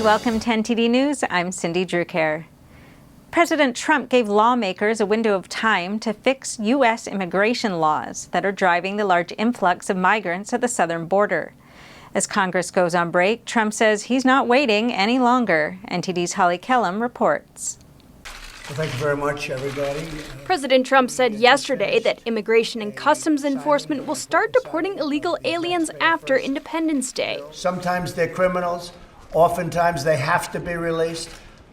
And welcome to NTD News. I'm Cindy Drucare. President Trump gave lawmakers a window of time to fix U.S. immigration laws that are driving the large influx of migrants at the southern border. As Congress goes on break, Trump says he's not waiting any longer. NTD's Holly Kellum reports. Well, thank you very much, everybody. President Trump said yesterday that Immigration and Customs Enforcement will start deporting illegal aliens after Independence Day. Sometimes they're criminals, oftentimes they have to be released,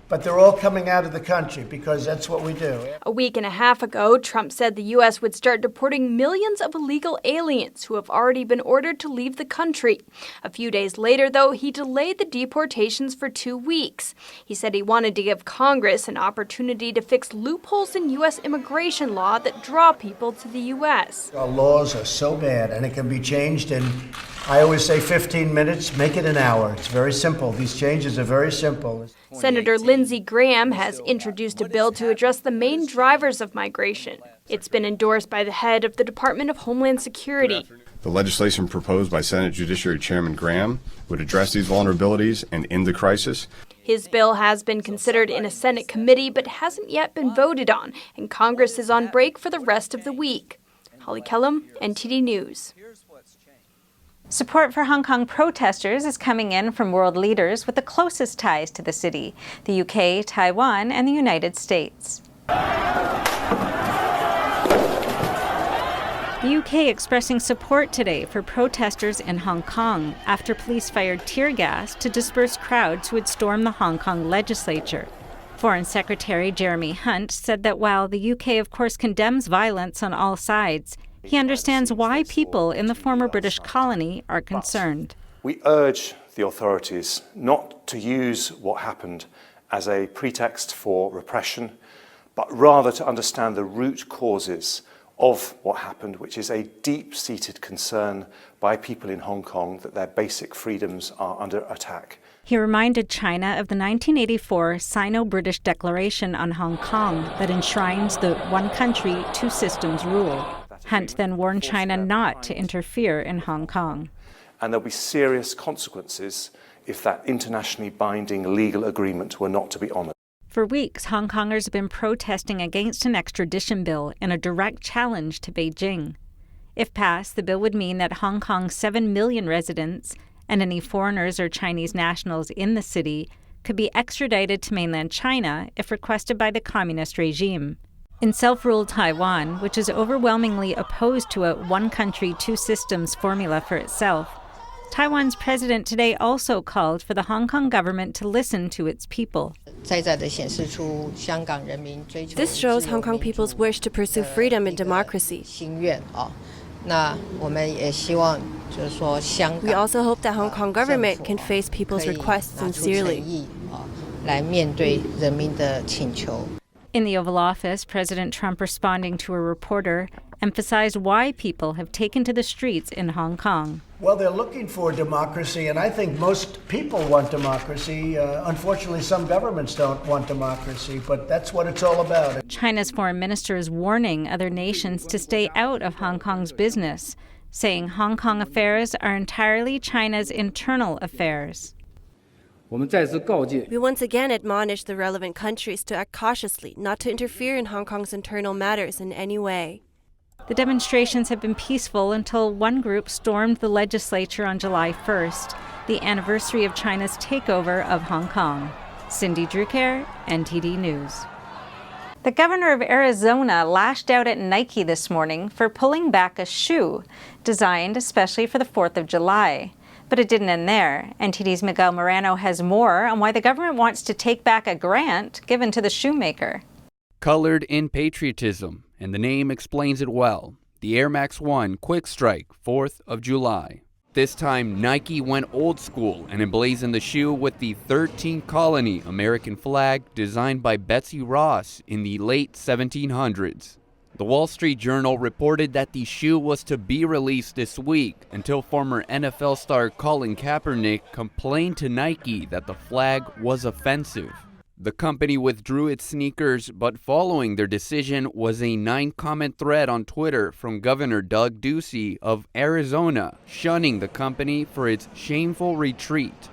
but they're all coming out of the country because that's what we do. A week and a half ago, Trump said the U.S. would start deporting millions of illegal aliens who have already been ordered to leave the country. A few days later, though, he delayed the deportations for 2 weeks. He said he wanted to give Congress an opportunity to fix loopholes in U.S. immigration law that draw people to the U.S. Our laws are so bad, and it can be changed in, I always say 15 minutes, make it an hour. It's very simple. These changes are very simple. Senator Lindsey Graham has introduced a bill to address the main drivers of migration. It's been endorsed by the head of the Department of Homeland Security. The legislation proposed by Senate Judiciary Chairman Graham would address these vulnerabilities and end the crisis. His bill has been considered in a Senate committee but hasn't yet been voted on, and Congress is on break for the rest of the week. Holly Kellum, NTD News. Support for Hong Kong protesters is coming in from world leaders with the closest ties to the city: the UK, Taiwan, and the United States. The UK expressing support today for protesters in Hong Kong after police fired tear gas to disperse crowds who had stormed the Hong Kong legislature. Foreign Secretary Jeremy Hunt said that while the UK of course condemns violence on all sides, he understands why people in the former British colony are concerned. We urge the authorities not to use what happened as a pretext for repression, but rather to understand the root causes of what happened, which is a deep-seated concern by people in Hong Kong that their basic freedoms are under attack. He reminded China of the 1984 Sino-British Declaration on Hong Kong that enshrines the one country, two systems rule. Hunt then warned China not to interfere in Hong Kong. And there'll be serious consequences if that internationally binding legal agreement were not to be honoured. For weeks, Hong Kongers have been protesting against an extradition bill in a direct challenge to Beijing. If passed, the bill would mean that Hong Kong's 7 million residents and any foreigners or Chinese nationals in the city could be extradited to mainland China if requested by the communist regime. In self-ruled Taiwan, which is overwhelmingly opposed to a one country, two systems formula for itself, Taiwan's president today also called for the Hong Kong government to listen to its people. This shows Hong Kong people's wish to pursue freedom and democracy. We also hope that Hong Kong government can face people's requests sincerely. In the Oval Office, President Trump, responding to a reporter, emphasized why people have taken to the streets in Hong Kong. Well, they're looking for democracy, and I think most people want democracy. Unfortunately, some governments don't want democracy, but that's what it's all about. China's foreign minister is warning other nations to stay out of Hong Kong's business, saying Hong Kong affairs are entirely China's internal affairs. We once again admonish the relevant countries to act cautiously, not to interfere in Hong Kong's internal matters in any way. The demonstrations have been peaceful until one group stormed the legislature on July 1st, the anniversary of China's takeover of Hong Kong. Cindy Drucare, NTD News. The governor of Arizona lashed out at Nike this morning for pulling back a shoe designed especially for the 4th of July. But it didn't end there. NTD's Miguel Morano has more on why the government wants to take back a grant given to the shoemaker. Colored in patriotism, and the name explains it well. The Air Max 1 Quick Strike, 4th of July. This time, Nike went old school and emblazoned the shoe with the 13th colony American flag designed by Betsy Ross in the late 1700s. The Wall Street Journal reported that the shoe was to be released this week until former NFL star Colin Kaepernick complained to Nike that the flag was offensive. The company withdrew its sneakers, but following their decision was a 9-comment thread on Twitter from Governor Doug Ducey of Arizona, shunning the company for its shameful retreat.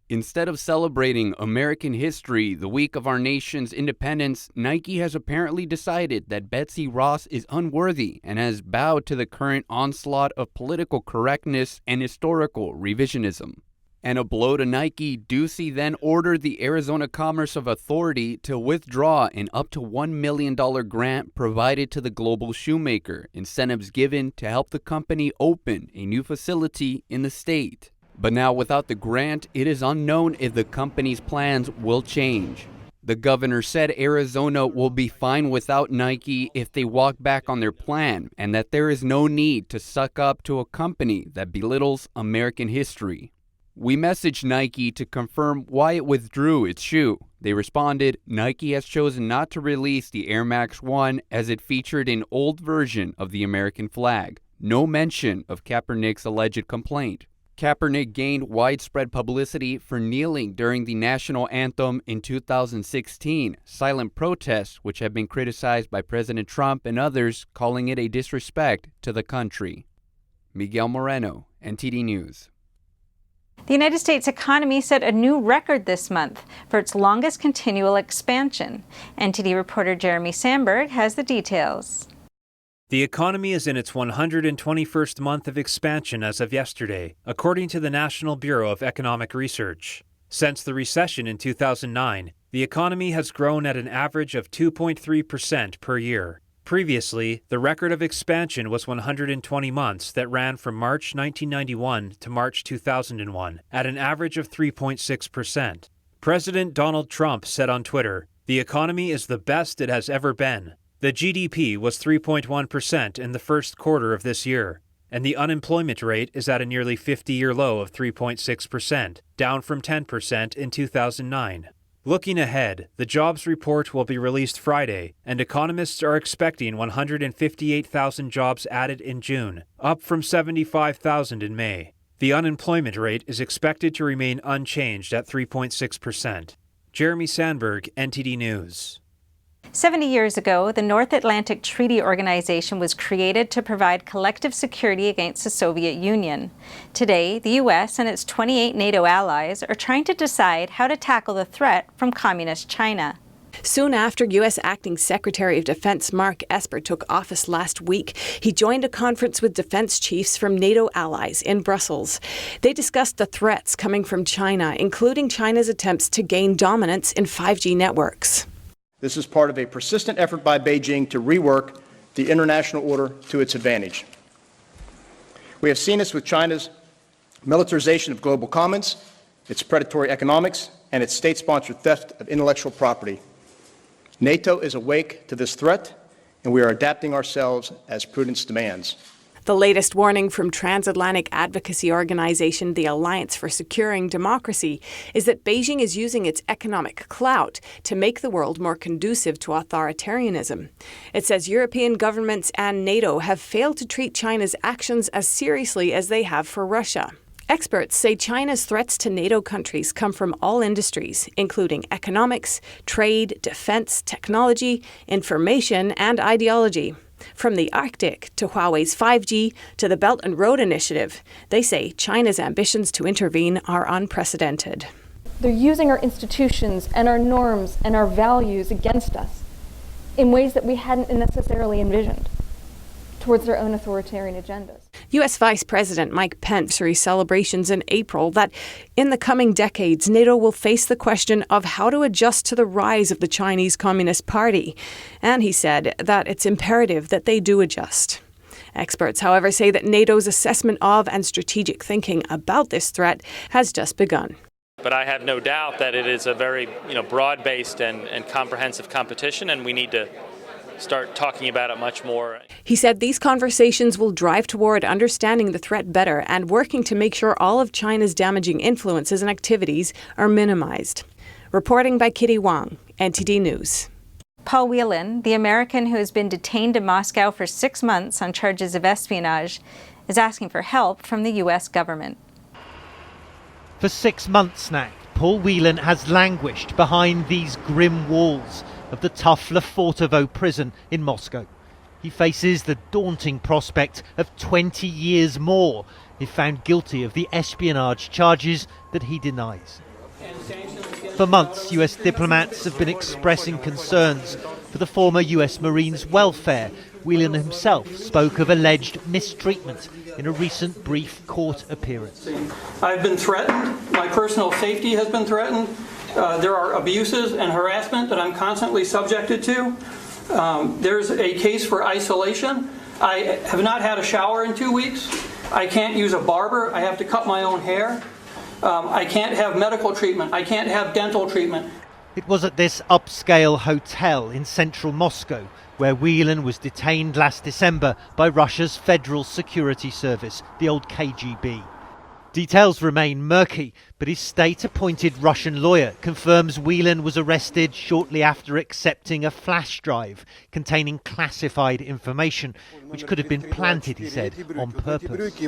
Instead of celebrating American history the week of our nation's independence, Nike has apparently decided that Betsy Ross is unworthy and has bowed to the current onslaught of political correctness and historical revisionism. And a blow to Nike, Ducey then ordered the Arizona Commerce Authority to withdraw an up to $1 million grant provided to the global shoemaker, incentives given to help the company open a new facility in the state. But now without the grant, it is unknown if the company's plans will change. The governor said Arizona will be fine without Nike if they walk back on their plan, and that there is no need to suck up to a company that belittles American history. We messaged Nike to confirm why it withdrew its shoe. They responded, Nike has chosen not to release the Air Max 1 as it featured an old version of the American flag. No mention of Kaepernick's alleged complaint. Kaepernick gained widespread publicity for kneeling during the national anthem in 2016, silent protests which have been criticized by President Trump and others, calling it a disrespect to the country. Miguel Moreno, NTD News. The United States economy set a new record this month for its longest continual expansion. NTD reporter Jeremy Sandberg has the details. The economy is in its 121st month of expansion as of yesterday, according to the National Bureau of Economic Research. Since the recession in 2009, the economy has grown at an average of 2.3% per year. Previously, the record of expansion was 120 months that ran from March 1991 to March 2001, at an average of 3.6%. President Donald Trump said on Twitter, "The economy is the best it has ever been." The GDP was 3.1% in the first quarter of this year, and the unemployment rate is at a nearly 50-year low of 3.6%, down from 10% in 2009. Looking ahead, the jobs report will be released Friday, and economists are expecting 158,000 jobs added in June, up from 75,000 in May. The unemployment rate is expected to remain unchanged at 3.6%. Jeremy Sandberg, NTD News. 70 years ago, the North Atlantic Treaty Organization was created to provide collective security against the Soviet Union. Today, the U.S. and its 28 NATO allies are trying to decide how to tackle the threat from Communist China. Soon after U.S. Acting Secretary of Defense Mark Esper took office last week, he joined a conference with defense chiefs from NATO allies in Brussels. They discussed the threats coming from China, including China's attempts to gain dominance in 5G networks. This is part of a persistent effort by Beijing to rework the international order to its advantage. We have seen this with China's militarization of global commons, its predatory economics, and its state-sponsored theft of intellectual property. NATO is awake to this threat, and we are adapting ourselves as prudence demands. The latest warning from transatlantic advocacy organization the Alliance for Securing Democracy is that Beijing is using its economic clout to make the world more conducive to authoritarianism. It says European governments and NATO have failed to treat China's actions as seriously as they have for Russia. Experts say China's threats to NATO countries come from all industries, including economics, trade, defense, technology, information, and ideology. From the Arctic to Huawei's 5G to the Belt and Road Initiative, they say China's ambitions to intervene are unprecedented. They're using our institutions and our norms and our values against us in ways that we hadn't necessarily envisioned, towards their own authoritarian agendas. U.S. Vice President Mike Pence raised celebrations in April that in the coming decades, NATO will face the question of how to adjust to the rise of the Chinese Communist Party. And he said that it's imperative that they do adjust. Experts, however, say that NATO's assessment of and strategic thinking about this threat has just begun. But I have no doubt that it is a very broad-based and comprehensive competition, and we need to start talking about it much more. He said these conversations will drive toward understanding the threat better and working to make sure all of China's damaging influences and activities are minimized. Reporting by Kitty Wang, NTD News. Paul Whelan, the American who has been detained in Moscow for 6 months on charges of espionage, is asking for help from the U.S. government. For 6 months now, Paul Whelan has languished behind these grim walls of the tough Lefortovo prison in Moscow. He faces the daunting prospect of 20 years more if found guilty of the espionage charges that he denies. For months, US diplomats have been expressing concerns for the former US Marine's welfare. Whelan himself spoke of alleged mistreatment in a recent brief court appearance. I've been threatened. My personal safety has been threatened. There are abuses and harassment that I'm constantly subjected to. There's a case for isolation. I have not had a shower in 2 weeks. I can't use a barber. I have to cut my own hair. I can't have medical treatment. I can't have dental treatment. It was at this upscale hotel in central Moscow where Whelan was detained last December by Russia's Federal Security Service, the old KGB. Details remain murky, but his state-appointed Russian lawyer confirms Whelan was arrested shortly after accepting a flash drive containing classified information, which could have been planted, he said, on purpose.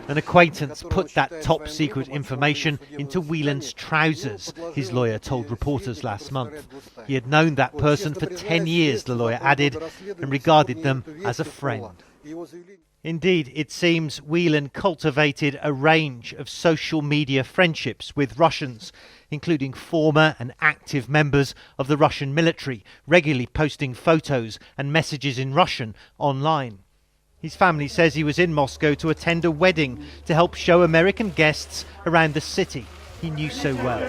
An acquaintance put that top-secret information into Whelan's trousers, his lawyer told reporters last month. He had known that person for 10 years, the lawyer added, and regarded them as a friend. Indeed, it seems Whelan cultivated a range of social media friendships with Russians, including former and active members of the Russian military, regularly posting photos and messages in Russian online. His family says he was in Moscow to attend a wedding to help show American guests around the city he knew so well.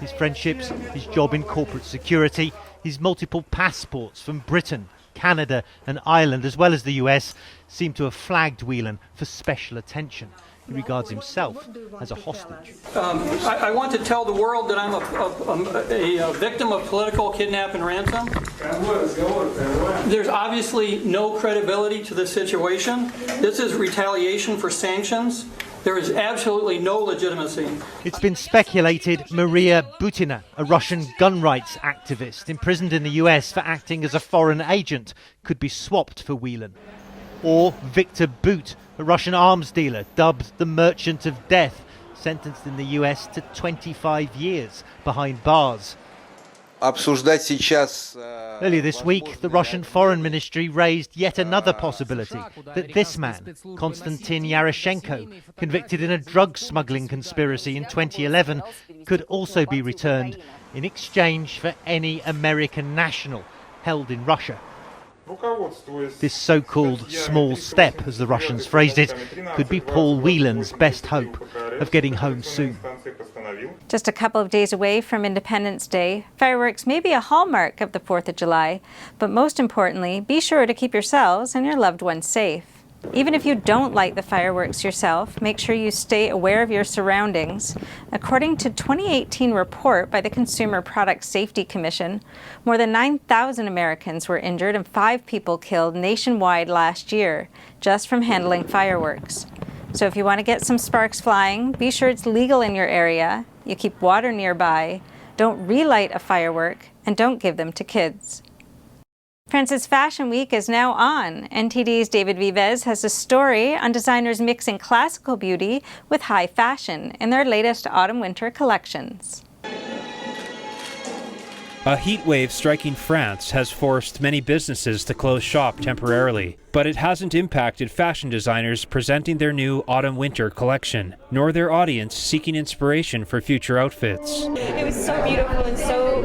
His friendships, his job in corporate security, his multiple passports from Britain, Canada and Ireland, as well as the US, seem to have flagged Whelan for special attention. He regards himself as a hostage. I want to tell the world that I'm a victim of political kidnap and ransom. There's obviously no credibility to this situation. This is retaliation for sanctions. There is absolutely no legitimacy. It's been speculated Maria Butina, a Russian gun rights activist imprisoned in the US for acting as a foreign agent, could be swapped for Whelan. Or Victor Bout, a Russian arms dealer dubbed the Merchant of Death, sentenced in the US to 25 years behind bars. Earlier this week, the Russian Foreign Ministry raised yet another possibility that this man, Konstantin Yaroshenko, convicted in a drug smuggling conspiracy in 2011, could also be returned in exchange for any American national held in Russia. This so-called small step, as the Russians phrased it, could be Paul Whelan's best hope of getting home soon. Just a couple of days away from Independence Day, fireworks may be a hallmark of the 4th of July, but most importantly, be sure to keep yourselves and your loved ones safe. Even if you don't light the fireworks yourself, make sure you stay aware of your surroundings. According to a 2018 report by the Consumer Product Safety Commission, more than 9,000 Americans were injured and 5 people killed nationwide last year just from handling fireworks. So if you want to get some sparks flying, be sure it's legal in your area, you keep water nearby, don't relight a firework, and don't give them to kids. France's Fashion Week is now on. NTD's David Vives has a story on designers mixing classical beauty with high fashion in their latest autumn-winter collections. A heat wave striking France has forced many businesses to close shop temporarily, but it hasn't impacted fashion designers presenting their new autumn-winter collection, nor their audience seeking inspiration for future outfits. It was so beautiful and so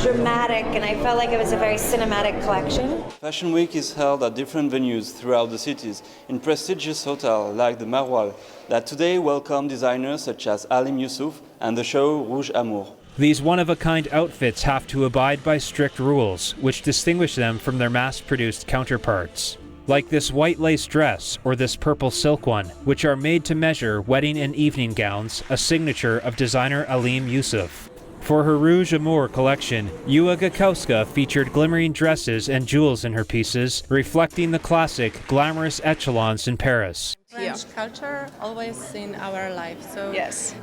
dramatic, and I felt like it was a very cinematic collection. Fashion Week is held at different venues throughout the cities, in prestigious hotels like the Maroilles, that today welcome designers such as Alim Youssouf and the show Rouge Amour. These one-of-a-kind outfits have to abide by strict rules, which distinguish them from their mass-produced counterparts. Like this white lace dress or this purple silk one, which are made to measure wedding and evening gowns, a signature of designer Alim Youssouf. For her Rouge Amour collection, Yua Gakowska featured glimmering dresses and jewels in her pieces, reflecting the classic, glamorous echelons in Paris. French culture always in our life, so yes.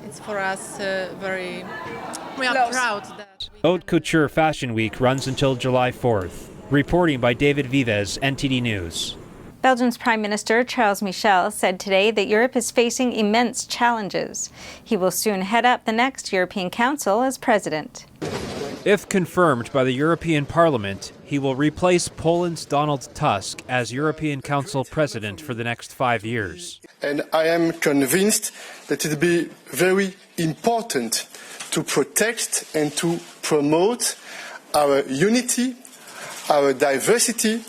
It's for us we are proud that Haute Couture Fashion Week runs until July 4th. Reporting by David Vives, NTD News. Belgium's Prime Minister Charles Michel said today that Europe is facing immense challenges. He will soon head up the next European Council as president. If confirmed by the European Parliament, He will replace Poland's Donald Tusk as European Council President for the next 5 years. And I am convinced that it will be very important to protect and to promote our unity, our diversity,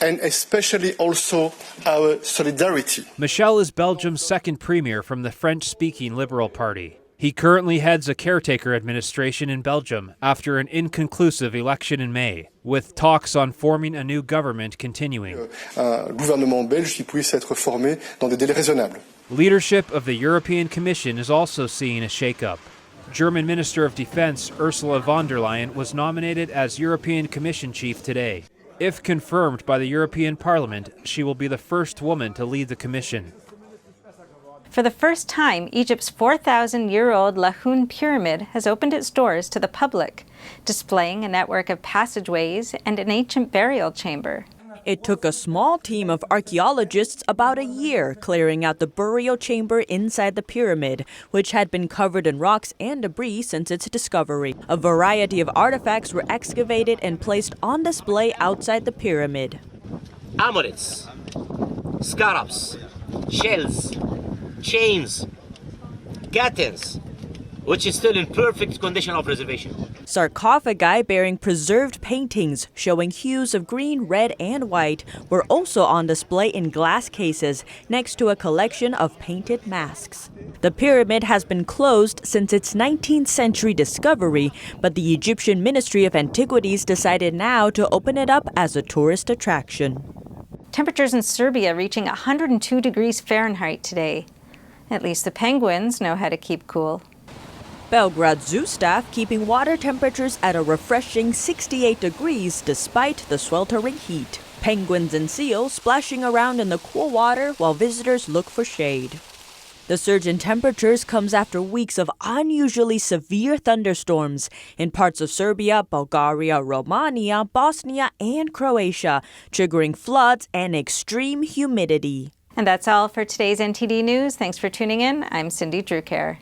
and especially also our solidarity. Michel is Belgium's second premier from the French-speaking Liberal Party. He currently heads a caretaker administration in Belgium after an inconclusive election in May, with talks on forming a new government continuing. Un gouvernement belge qui puisse être formé dans des délais raisonnables. Leadership of the European Commission is also seeing a shakeup. German Minister of Defense Ursula von der Leyen was nominated as European Commission chief today. If confirmed by the European Parliament, she will be the first woman to lead the Commission. For the first time, Egypt's 4,000-year-old Lahoun pyramid has opened its doors to the public, displaying a network of passageways and an ancient burial chamber. It took a small team of archaeologists about a year clearing out the burial chamber inside the pyramid, which had been covered in rocks and debris since its discovery. A variety of artifacts were excavated and placed on display outside the pyramid. Amulets, scarabs, shells, chains, kittens, which is still in perfect condition of preservation. Sarcophagi bearing preserved paintings showing hues of green, red, and white were also on display in glass cases next to a collection of painted masks. The pyramid has been closed since its 19th century discovery, but the Egyptian Ministry of Antiquities decided now to open it up as a tourist attraction. Temperatures in Serbia reaching 102 degrees Fahrenheit today. At least the penguins know how to keep cool. Belgrade zoo staff keeping water temperatures at a refreshing 68 degrees despite the sweltering heat. Penguins and seals splashing around in the cool water while visitors look for shade. The surge in temperatures comes after weeks of unusually severe thunderstorms in parts of Serbia, Bulgaria, Romania, Bosnia, and Croatia, triggering floods and extreme humidity. And that's all for today's NTD News. Thanks for tuning in. I'm Cindy Drucare.